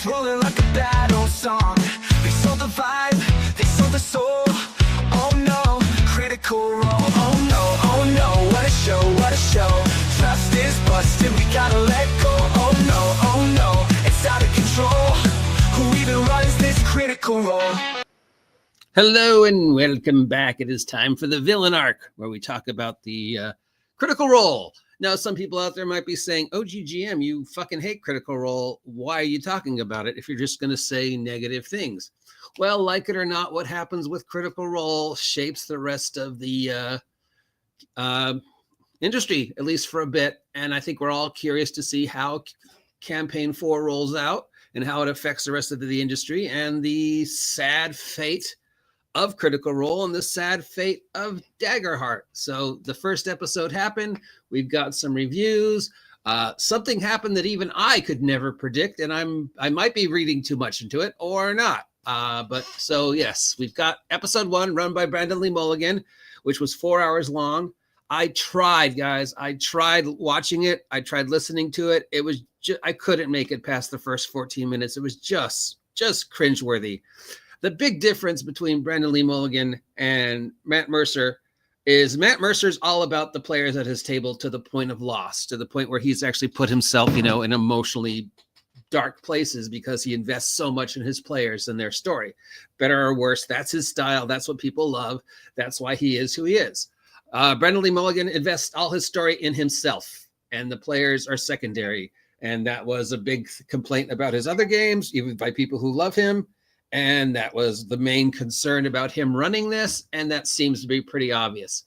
rolling like a battle song. They sold the vibe, they sold the soul. Oh no, critical role. Oh no, what a show, what a show. Trust is busted, we gotta let go. Oh no, it's out of control. Who even runs this critical role? Hello and welcome back. It is time for the villain arc, where we talk about the critical role. Now, some people out there might be saying, OGGM, you fucking hate critical role. Why are you talking about it if you're just going to say negative things? Well, like it or not, what happens with critical role shapes the rest of the industry, at least for a bit. And I think we're all curious to see how Campaign 4 rolls out and how it affects the rest of the industry and the sad fate of Critical Role and the sad fate of Daggerheart. So the first episode happened. We've got some reviews. Something happened that even I could never predict, and I might be reading too much into it or not. But so yes, we've got episode 1 run by Brandon Lee Mulligan, which was 4 hours long. I tried, guys. I tried watching it. I tried listening to it. It was I couldn't make it past the first 14 minutes. It was just cringeworthy. The big difference between Brandon Lee Mulligan and Matt Mercer is Matt Mercer's all about the players at his table to the point of loss, to the point where he's actually put himself, in emotionally dark places because he invests so much in his players and their story. Better or worse, that's his style. That's what people love. That's why he is who he is. Brandon Lee Mulligan invests all his story in himself, and the players are secondary. And that was a big complaint about his other games, even by people who love him. And that was the main concern about him running this, and that seems to be pretty obvious.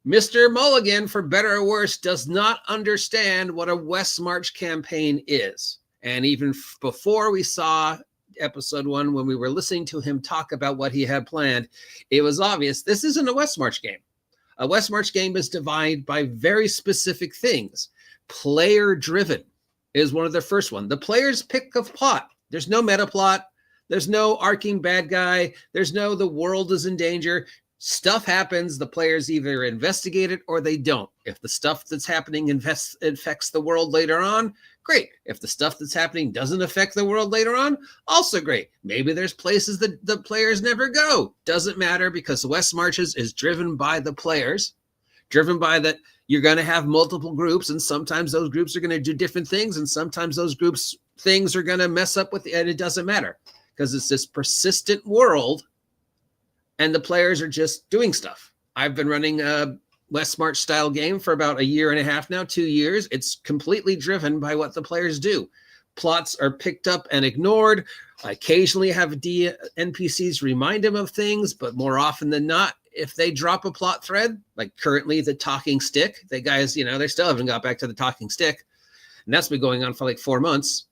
Mr. Mulligan, for better or worse, does not understand what a westmarch campaign is. And even before we saw episode 1, when we were listening to him talk about what he had planned, it was obvious this isn't a westmarch game. A westmarch game is divided by very specific things. Player-driven is one of the first ones. The players pick a plot. There's no meta plot. There's no arcing bad guy. There's no the world is in danger. Stuff happens. The players either investigate it or they don't. If the stuff that's happening affects the world later on, great. If the stuff that's happening doesn't affect the world later on, also great. Maybe there's places that the players never go. Doesn't matter, because the West Marches is driven by the players, driven by that you're going to have multiple groups, and sometimes those groups are going to do different things, and sometimes those groups things are going to mess up with it, and it doesn't matter. Because it's this persistent world and the players are just doing stuff. I've been running a westmarch style game for about a year and a half now, 2 years. It's completely driven by what the players do. Plots are picked up and ignored. I occasionally have NPCs remind them of things, but more often than not, if they drop a plot thread, like currently the talking stick, they guys, they still haven't got back to the talking stick. And that's been going on for like 4 months.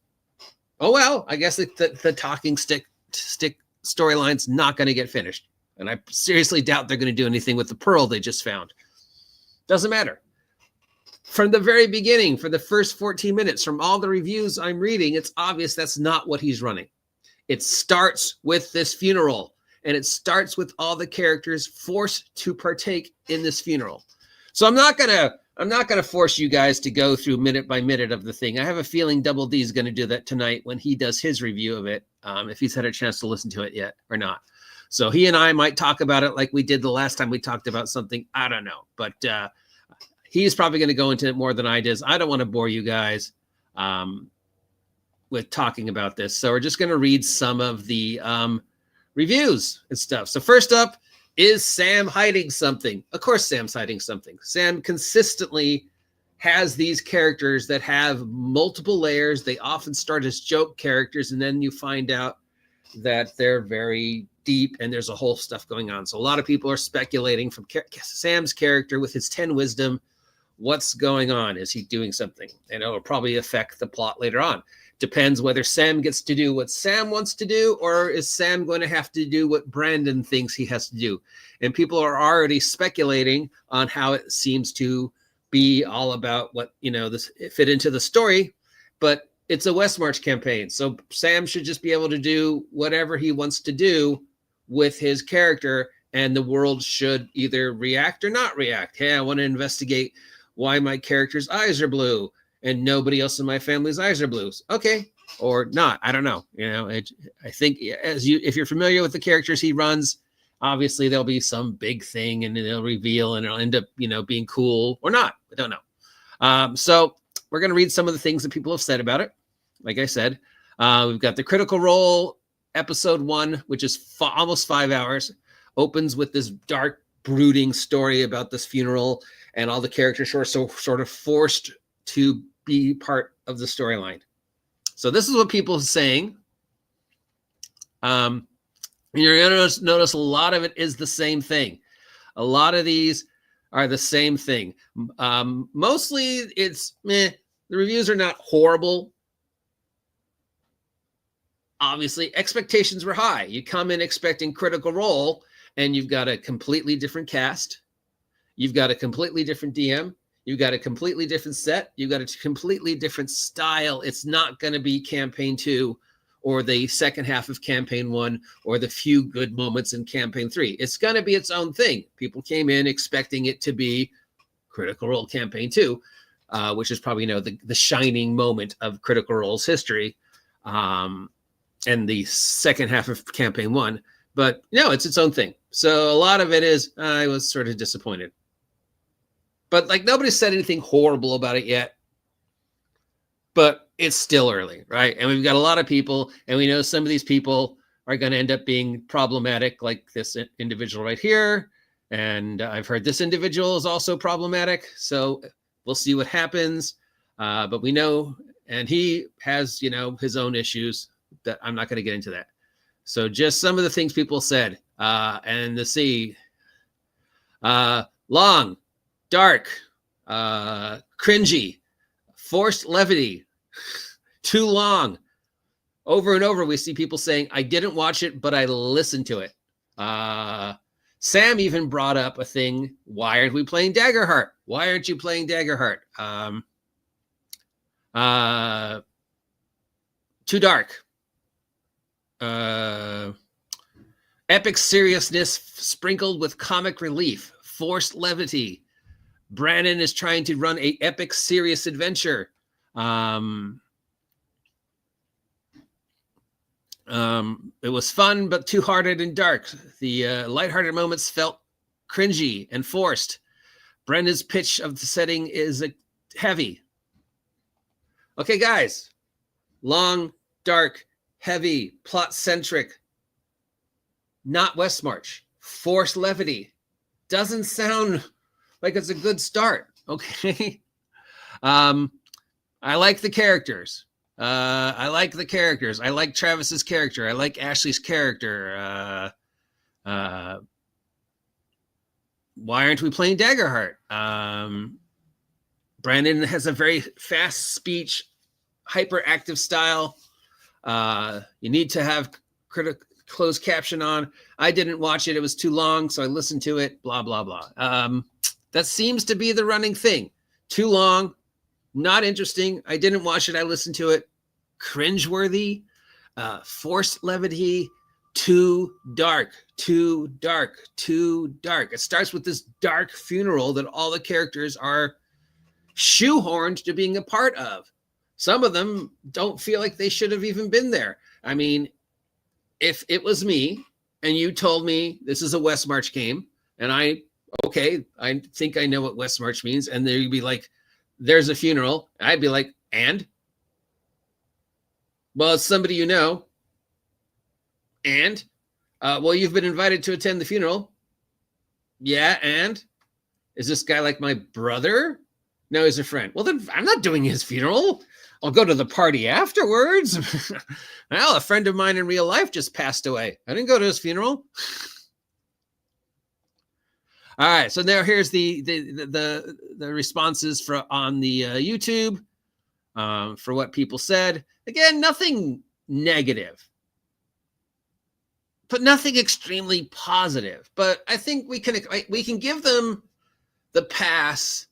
Oh, well, I guess the talking stick storyline's not going to get finished. And I seriously doubt they're going to do anything with the pearl they just found. Doesn't matter. From the very beginning, for the first 14 minutes, from all the reviews I'm reading, it's obvious that's not what he's running. It starts with this funeral, and it starts with all the characters forced to partake in this funeral. So I'm not going to force you guys to go through minute by minute of the thing. I have a feeling Double D is going to do that tonight when he does his review of it, if he's had a chance to listen to it yet or not. So he and I might talk about it like we did the last time we talked about something. I don't know. But he's probably going to go into it more than I did. I don't want to bore you guys with talking about this. So we're just going to read some of the reviews and stuff. So first up, is Sam hiding something? Of course Sam's hiding something. Sam consistently has these characters that have multiple layers. They often start as joke characters, and then you find out that they're very deep and there's a whole stuff going on. So a lot of people are speculating from Sam's character with his 10 wisdom, what's going on? Is he doing something? And it'll probably affect the plot later on. Depends whether Sam gets to do what Sam wants to do, or is Sam going to have to do what Brandon thinks he has to do? And people are already speculating on how it seems to be all about what, this fit into the story, but it's a westmarch campaign. So Sam should just be able to do whatever he wants to do with his character, and the world should either react or not react. Hey, I want to investigate why my character's eyes are blue and nobody else in my family's eyes are blues. Okay, or not. I don't know. I think if you're familiar with the characters he runs, obviously there'll be some big thing and they'll reveal and it'll end up, being cool or not. I don't know. So we're going to read some of the things that people have said about it. Like I said, we've got the Critical Role episode 1, which is almost 5 hours, opens with this dark, brooding story about this funeral, and all the characters are sort of forced to be part of the storyline. So this is what people are saying. You're going to notice a lot of it is the same thing. A lot of these are the same thing. Mostly it's meh. The reviews are not horrible. Obviously, expectations were high. You come in expecting Critical Role, and you've got a completely different cast. You've got a completely different DM. You've got a completely different set. You've got a completely different style. It's not going to be Campaign 2 or the second half of Campaign 1 or the few good moments in Campaign 3. It's going to be its own thing. People came in expecting it to be Critical Role Campaign 2, which is probably, the shining moment of Critical Role's history. And the second half of Campaign 1. But no, it's its own thing. So a lot of it is, I was sort of disappointed. But nobody said anything horrible about it yet. But it's still early, right? And we've got a lot of people, and we know some of these people are going to end up being problematic, like this individual right here. And I've heard this individual is also problematic. So we'll see what happens. But we know, and he has, his own issues. That I'm not going to get into that. So just some of the things people said, and long, dark, cringy, forced levity, too long. Over and over, we see people saying, I didn't watch it, but I listened to it. Sam even brought up a thing. Why aren't we playing Daggerheart? Why aren't you playing Daggerheart? Too dark. Epic seriousness sprinkled with comic relief, forced levity. Brandon is trying to run a epic serious adventure. It was fun but too hearted and dark. The lighthearted moments felt cringy and forced. Brenda's pitch of the setting is heavy. Okay, guys. Long, dark, heavy, plot-centric, not Westmarch. Forced levity. Doesn't sound like it's a good start, okay? I like the characters. I like Travis's character. I like Ashley's character. Why aren't we playing Daggerheart? Brandon has a very fast speech, hyperactive style. You need to have closed caption on. I didn't watch it. It was too long, so I listened to it, blah, blah, blah. That seems to be the running thing. Too long, not interesting. I didn't watch it. I listened to it. Cringeworthy, forced levity, too dark, too dark, too dark. It starts with this dark funeral that all the characters are shoehorned to being a part of. Some of them don't feel like they should have even been there. I mean, if it was me and you told me this is a Westmarch game, and I think I know what Westmarch means, and there'd be like, there's a funeral, I'd be like, and? Well, it's somebody you know. And? Well, you've been invited to attend the funeral. Yeah, and? Is this guy like my brother? No, he's a friend. Well, then I'm not doing his funeral. I'll go to the party afterwards. Well, a friend of mine in real life just passed away. I didn't go to his funeral. All right, so now here's the responses on the YouTube for what people said. Again, nothing negative, but nothing extremely positive. But I think we can give them the pass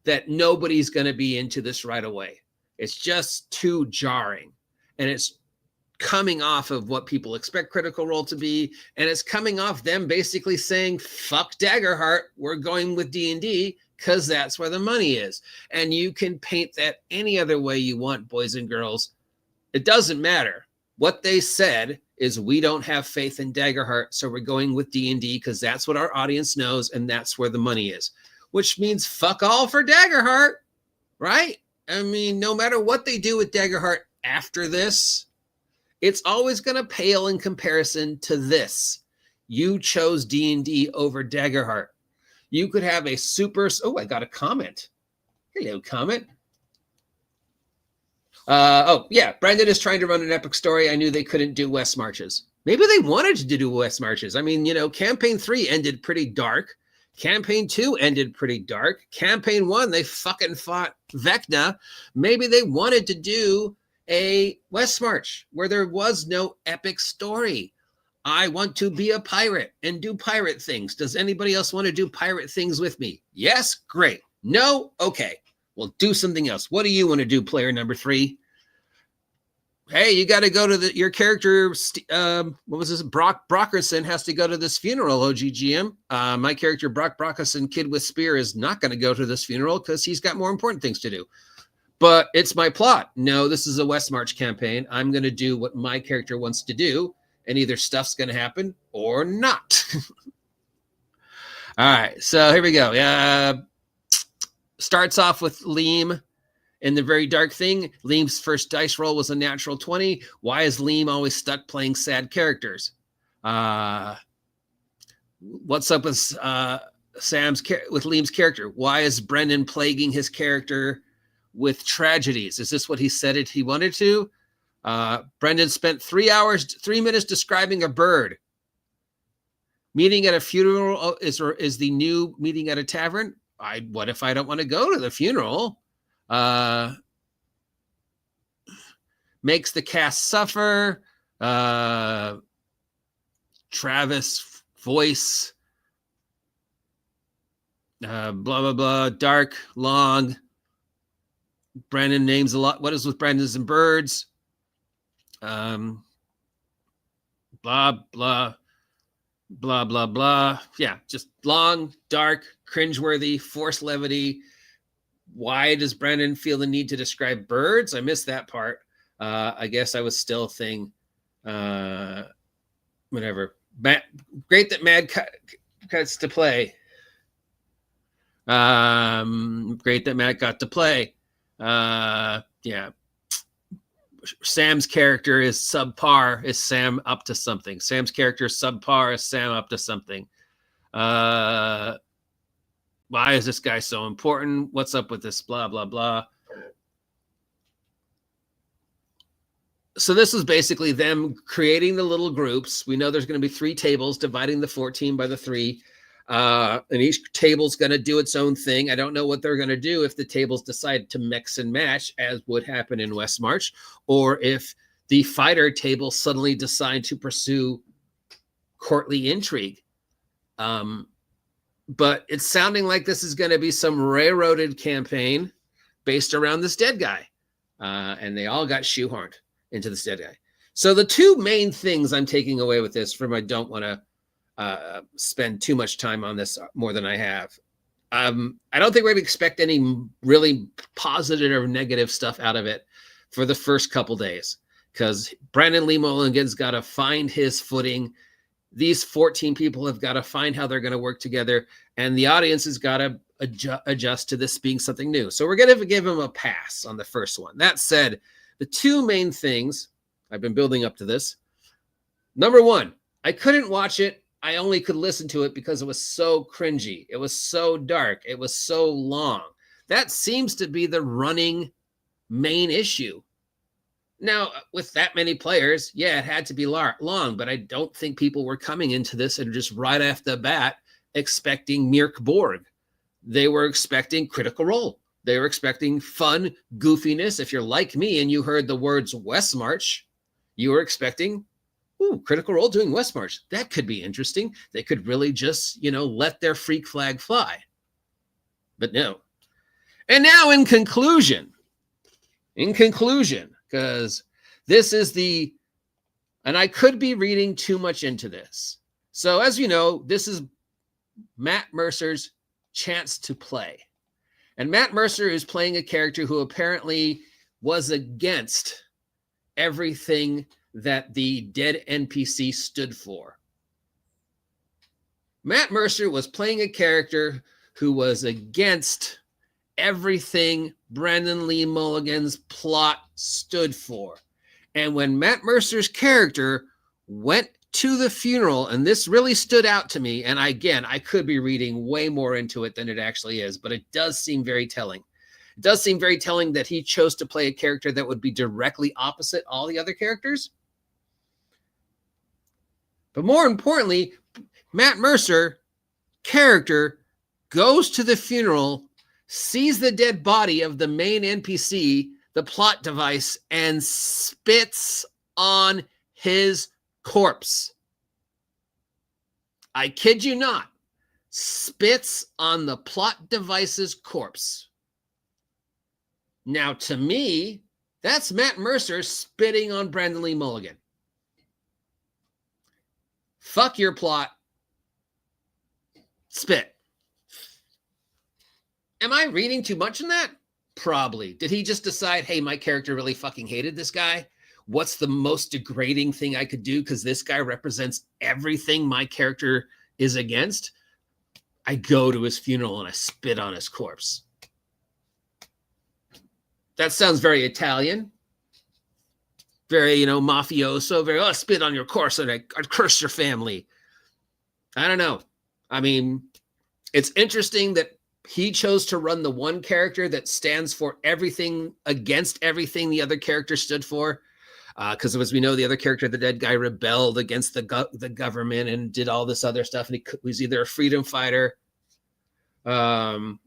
that nobody's going to be into this right away. It's just too jarring, and it's coming off of what people expect Critical Role to be, and it's coming off them basically saying, fuck Daggerheart, we're going with D&D because that's where the money is. And you can paint that any other way you want, boys and girls. It doesn't matter. What they said is we don't have faith in Daggerheart, so we're going with D&D because that's what our audience knows and that's where the money is, which means fuck all for Daggerheart, right? I mean, no matter what they do with Daggerheart after this, it's always going to pale in comparison to this. You chose D&D over Daggerheart. You could have a super... Oh, I got a comment. Hello, comment. Oh, yeah. Brendan is trying to run an epic story. I knew they couldn't do West Marches. Maybe they wanted to do West Marches. I mean, you know, Campaign 3 ended pretty dark. Campaign 2 ended pretty dark. Campaign 1, they fucking fought Vecna. Maybe they wanted to do a West March where there was no epic story. I want to be a pirate and do pirate things. Does anybody else want to do pirate things with me? Yes? Great. No? Okay. Well, do something else. What do you want to do, player number 3? Hey, you got to go to your character, what was this? Brock Brockerson has to go to this funeral, OGGM. My character, Brock Brockerson, Kid with Spear, is not going to go to this funeral because he's got more important things to do. But it's my plot. No, this is a West March campaign. I'm going to do what my character wants to do, and either stuff's going to happen or not. All right, so here we go. Starts off with Liam. In the very dark thing, Liam's first dice roll was a natural 20. Why is Liam always stuck playing sad characters? What's up with Liam's character? Why is Brendan plaguing his character with tragedies? Is this what he said he wanted to? Brendan spent 3 minutes describing a bird. Meeting at a funeral is the new meeting at a tavern. What if I don't want to go to the funeral? Makes the cast suffer. Travis voice. Blah, blah, blah. Dark, long. Brandon names a lot. What is with Brandons and birds? Blah, blah. Blah, blah, blah. Yeah, just long, dark, cringeworthy, forced levity. Why does Brandon feel the need to describe birds? I missed that part. I guess I was still thinking, whatever. Great that Mad cuts to play. Great that Matt got to play. Yeah. Sam's character is subpar. Is Sam up to something? Sam's character is subpar. Is Sam up to something? Why is this guy so important? What's up with this? Blah, blah, blah. So this is basically them creating the little groups. We know there's going to be 3 tables, dividing the 14 by the 3. And each table's going to do its own thing. I don't know what they're going to do if the tables decide to mix and match, as would happen in West March, or if the fighter table suddenly decide to pursue courtly intrigue. But it's sounding like this is going to be some railroaded campaign based around this dead guy. And they all got shoehorned into this dead guy. So the 2 main things I'm taking away with this from I don't want to spend too much time on this more than I have. I don't think we're going to expect any really positive or negative stuff out of it for the first couple days, because Brandon Lee Mulligan's got to find his footing. These 14 people have got to find how they're going to work together, and the audience has got to adjust to this being something new. So we're going to give him a pass on the first one. That said, the 2 main things, I've been building up to this. Number 1, I couldn't watch it. I only could listen to it because it was so cringy. It was so dark. It was so long. That seems to be the running main issue. Now, with that many players, yeah, it had to be long, but I don't think people were coming into this and just right off the bat expecting Mirk Borg. They were expecting Critical Role. They were expecting fun goofiness. If you're like me and you heard the words West March, you were expecting, ooh, Critical Role doing West March. That could be interesting. They could really just, let their freak flag fly. But no. And now in conclusion, because this is and I could be reading too much into this. So as you know, this is Matt Mercer's chance to play. And Matt Mercer is playing a character who apparently was against everything that the dead NPC stood for. Matt Mercer was playing a character who was against everything Brandon Lee Mulligan's plot stood for. And when Matt Mercer's character went to the funeral, and this really stood out to me, and again, I could be reading way more into it than it actually is, but it does seem very telling. It does seem very telling that he chose to play a character that would be directly opposite all the other characters. But more importantly, Matt Mercer character goes to the funeral, sees the dead body of the main NPC, the plot device, and spits on his corpse. I kid you not. Spits on the plot device's corpse. Now, to me, that's Matt Mercer spitting on Brandon Lee Mulligan. Fuck your plot. Spit. Am I reading too much in that? Probably. Did he just decide, hey, my character really fucking hated this guy? What's the most degrading thing I could do because this guy represents everything my character is against? I go to his funeral and I spit on his corpse. That sounds very Italian. Very, mafioso. Very, spit on your corpse and I curse your family. I don't know. I mean, it's interesting that he chose to run the one character that stands for everything against everything the other character stood for. Because as we know, the other character, the dead guy, rebelled against the government and did all this other stuff. And he was either a freedom fighter. And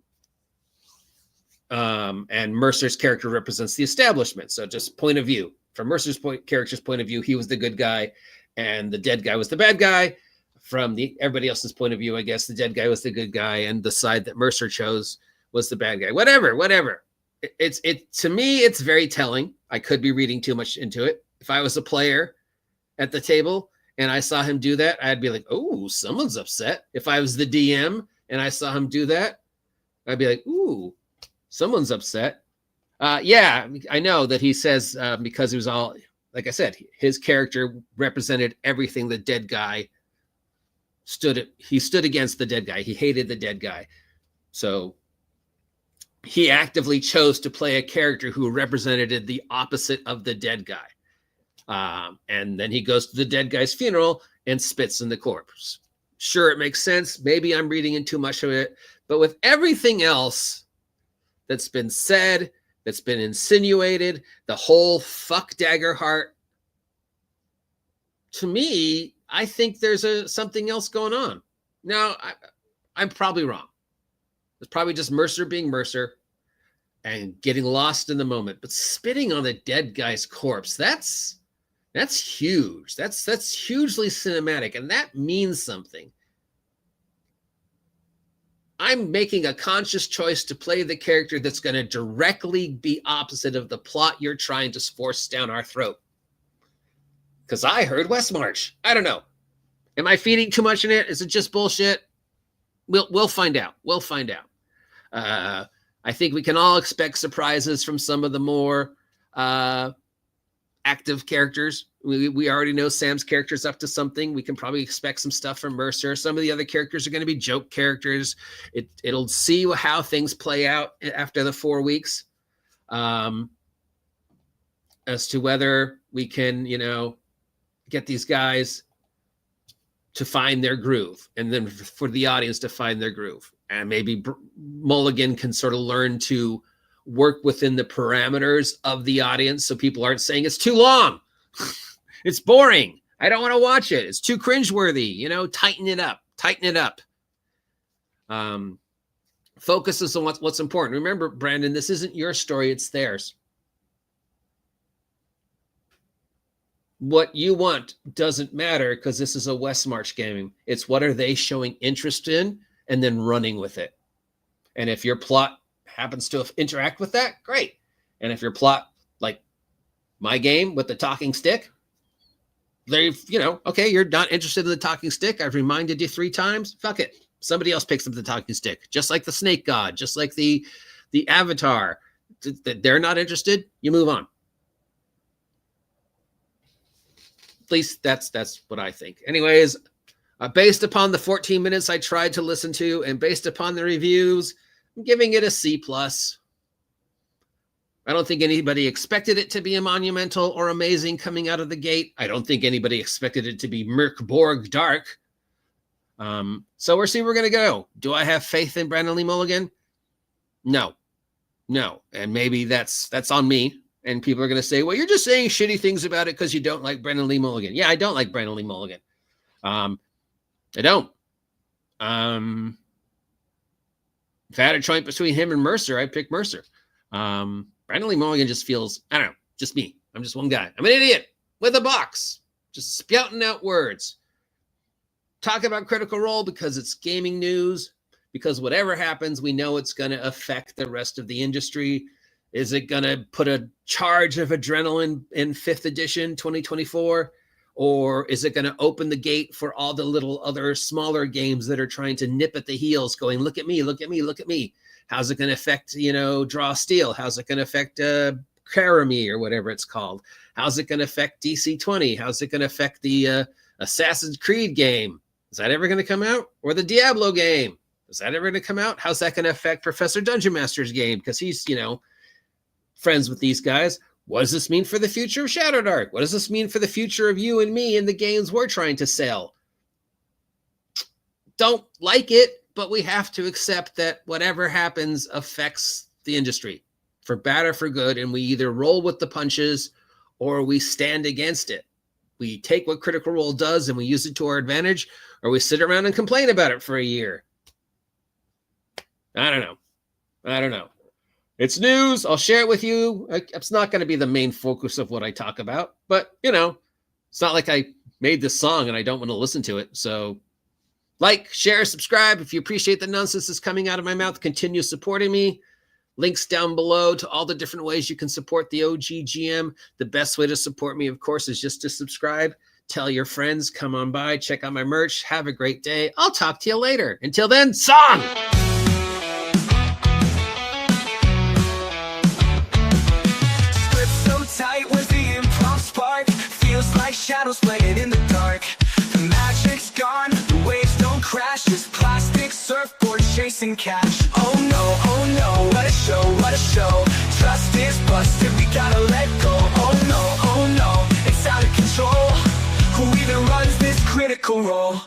Mercer's character represents the establishment. So just point of view. From Mercer's character's point of view, he was the good guy. And the dead guy was the bad guy. From everybody else's point of view, I guess the dead guy was the good guy. And the side that Mercer chose was the bad guy. Whatever. To me, it's very telling. I could be reading too much into it. If I was a player at the table and I saw him do that, I'd be like, oh, someone's upset. If I was the DM and I saw him do that, I'd be like, ooh, someone's upset. Yeah, I know that he says because he was all, like I said, his character represented everything the dead guy he stood against the dead guy. He hated the dead guy. So he actively chose to play a character who represented the opposite of the dead guy. And then he goes to the dead guy's funeral and spits in the corpse. Sure, it makes sense. Maybe I'm reading in too much of it. But with everything else that's been said, that's been insinuated, the whole fuck daggerheart, to me, I think there's something else going on. Now, I'm probably wrong. It's probably just Mercer being Mercer and getting lost in the moment. But spitting on a dead guy's corpse, that's huge. That's hugely cinematic, and that means something. I'm making a conscious choice to play the character that's going to directly be opposite of the plot you're trying to force down our throat. Because I heard Westmarch. I don't know. Am I feeding too much in it? Is it just bullshit? We'll find out. We'll find out. I think we can all expect surprises from some of the more active characters. We already know Sam's character's up to something. We can probably expect some stuff from Mercer. Some of the other characters are going to be joke characters. It'll see how things play out after the 4 weeks, as to whether we can, get these guys to find their groove, and then for the audience to find their groove. And maybe Mulligan can sort of learn to work within the parameters of the audience so people aren't saying it's too long. It's boring. I don't want to watch it. It's too cringeworthy. Tighten it up. Focuses on what's important. Remember, Brandon, this isn't your story. It's theirs. What you want doesn't matter because this is a Westmarch game. It's what are they showing interest in and then running with it. And if your plot happens to interact with that, great. And if your plot, like my game with the talking stick, okay, you're not interested in the talking stick. I've reminded you 3 times. Fuck it. Somebody else picks up the talking stick, just like the snake god, just like the avatar. They're not interested. You move on. least that's what I think. Anyways, based upon the 14 minutes I tried to listen to and based upon the reviews, I'm giving it a C+. I don't think anybody expected it to be a monumental or amazing coming out of the gate. I don't think anybody expected it to be Merkborg dark. So we'll see where we're going to go. Do I have faith in Brandon Lee Mulligan? No. And maybe that's on me. And people are going to say, well, you're just saying shitty things about it because you don't like Brandon Lee Mulligan. Yeah, I don't like Brandon Lee Mulligan. I don't. If I had a choice between him and Mercer, I'd pick Mercer. Brandon Lee Mulligan just feels, I don't know, just me. I'm just one guy. I'm an idiot with a box, just spouting out words. Talk about Critical Role because it's gaming news, because whatever happens, we know it's going to affect the rest of the industry. Is it going to put a charge of adrenaline in 5th edition 2024? Or is it going to open the gate for all the little other smaller games that are trying to nip at the heels going, look at me, look at me, look at me. How's it going to affect, Draw Steel? How's it going to affect Karami or whatever it's called? How's it going to affect DC-20? How's it going to affect the Assassin's Creed game? Is that ever going to come out? Or the Diablo game? Is that ever going to come out? How's that going to affect Professor Dungeon Master's game? Because he's, friends with these guys. What does this mean for the future of Shadowdark? What does this mean for the future of you and me and the games we're trying to sell? Don't like it, but we have to accept that whatever happens affects the industry for bad or for good. And we either roll with the punches or we stand against it. We take what Critical Role does and we use it to our advantage, or we sit around and complain about it for a year. I don't know. It's news. I'll share it with you. It's not going to be the main focus of what I talk about, but it's not like I made this song and I don't want to listen to it. So like, share, subscribe. If you appreciate the nonsense that's coming out of my mouth, continue supporting me. Links down below to all the different ways you can support the OGGM. The best way to support me, of course, is just to subscribe. Tell your friends, come on by, check out my merch. Have a great day. I'll talk to you later. Until then, song! Grip so tight with the improv spark. Feels like shadows playing in the dark. The magic's gone, the waves don't crash. Just plastic surfboard chasing cash. Oh no, what a show, what a show. Trust is busted, we gotta let go. Oh no, it's out of control. Who even runs this Critical Role?